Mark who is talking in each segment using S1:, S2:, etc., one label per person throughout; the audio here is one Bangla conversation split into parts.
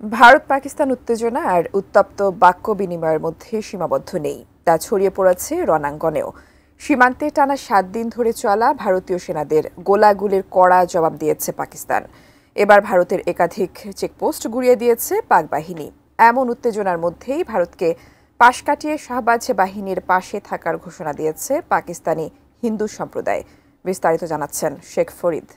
S1: ভারত পাকিস্তান উত্তেজনা আর উত্তপ্ত বাক্য বিনিময়ের মধ্যে সীমাবদ্ধ নেই, তা ছড়িয়ে পড়েছে রণাঙ্গনেও। সীমান্তে টানা 7 দিন ধরে চলা ভারতীয় সেনাদের গোলাগুলির কড়া জবাব দিয়েছে পাকিস্তান। এবার ভারতের একাধিক চেকপোস্ট গুঁড়িয়ে দিয়েছে পাক বাহিনী। এমন উত্তেজনার মধ্যেই ভারতকে পাশ কাটিয়ে শাহবাজ বাহিনীর পাশে থাকার ঘোষণা দিয়েছে পাকিস্তানি হিন্দু সম্প্রদায়। বিস্তারিত জানাচ্ছেন শেখ ফরিদ।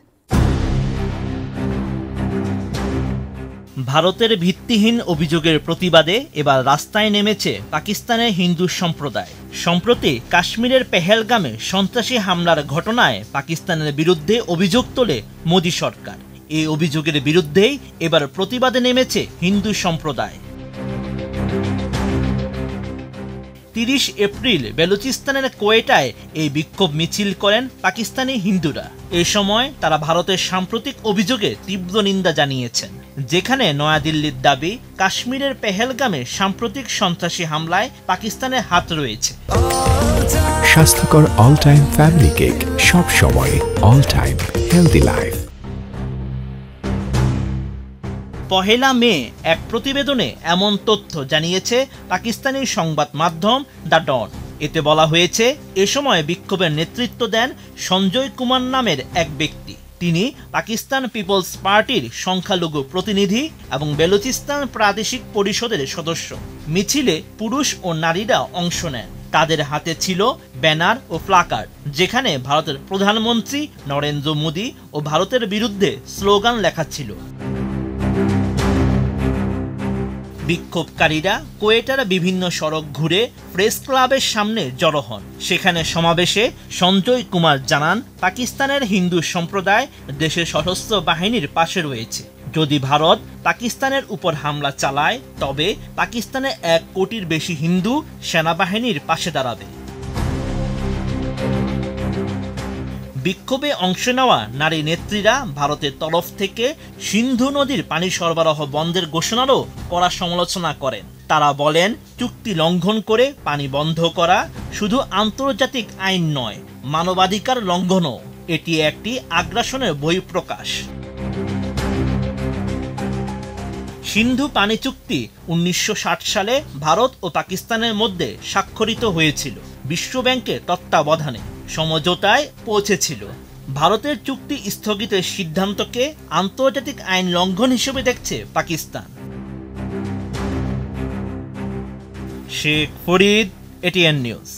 S2: ভারতের ভিত্তিহীন অভিযোগের প্রতিবাদে এবার রাস্তায় নেমেছে পাকিস্তানের হিন্দু সম্প্রদায়। সম্প্রতি কাশ্মীরের পেহেলগামে সন্ত্রাসী হামলার ঘটনায় পাকিস্তানের বিরুদ্ধে অভিযোগ তোলে মোদি সরকার। এই অভিযোগের বিরুদ্ধেই এবার প্রতিবাদে নেমেছে হিন্দু সম্প্রদায়। 30 এপ্রিল বেলুচিস্তানের কোয়েটায় এই বিক্ষোভ মিছিল করেন পাকিস্তানি হিন্দুরা। এ সময় তারা ভারতের সাম্প্রতিক অভিযোগে তীব্র নিন্দা জানিয়েছেন, যেখানে নয়াদিল্লির দাবি কাশ্মীরের পেহেলগামে সাম্প্রতিক সন্ত্রাসী হামলায় পাকিস্তানের হাত রয়েছে।
S3: স্বাস্থ্যকর অল টাইম ফ্যামিলি কেক, সব সময় অল টাইম হেলদি লাইফ।
S2: পহেলা মে এক প্রতিবেদনে এমন তথ্য জানিয়েছে পাকিস্তানি সংবাদ মাধ্যম দ্য ডন। এতে বলা হয়েছে, এ সময় বিক্ষোভের নেতৃত্ব দেন সঞ্জয় কুমার নামের এক ব্যক্তি। তিনি পাকিস্তান পিপলস পার্টির সংখ্যালঘু প্রতিনিধি এবং বেলুচিস্তান প্রাদেশিক পরিষদের সদস্য। মিছিলে পুরুষ ও নারীরা অংশ নেন। তাদের হাতে ছিল ব্যানার ও প্লাকার্ড, যেখানে ভারতের প্রধানমন্ত্রী নরেন্দ্র মোদি ও ভারতের বিরুদ্ধে স্লোগান লেখা ছিল। বিক্ষোভকারীরা কোয়েটার বিভিন্ন সড়ক ঘুরে প্রেস ক্লাবের সামনে জড়ো হন। সেখানে সমাবেশে সঞ্জয় কুমার জানান, পাকিস্তানের হিন্দু সম্প্রদায় দেশের সশস্ত্র বাহিনীর পাশে রয়েছে। যদি ভারত পাকিস্তানের উপর হামলা চালায়, তবে পাকিস্তানের 1 কোটির বেশি হিন্দু সেনাবাহিনীর পাশে দাঁড়াবে। বিক্ষোভে অংশ নেওয়া নারী নেত্রীরা ভারতের তরফ থেকে সিন্ধু নদীর পানি সরবরাহ বন্ধের ঘোষণারও কড়া সমালোচনা করেন। তারা বলেন, চুক্তি লঙ্ঘন করে পানি বন্ধ করা শুধু আন্তর্জাতিক আইন নয়, মানবাধিকার লঙ্ঘনও। এটি একটি আগ্রাসনের বহিঃপ্রকাশ। সিন্ধু পানি চুক্তি 1960 সালে ভারত ও পাকিস্তানের মধ্যে স্বাক্ষরিত হয়েছিল। বিশ্বব্যাংকের তত্ত্বাবধানে সমঝোতায় পৌঁছেছিল। ভারতের চুক্তি স্থগিতের সিদ্ধান্তকে আন্তর্জাতিক আইন লঙ্ঘন হিসেবে দেখছে পাকিস্তান। Sheikh Farid, ATN news.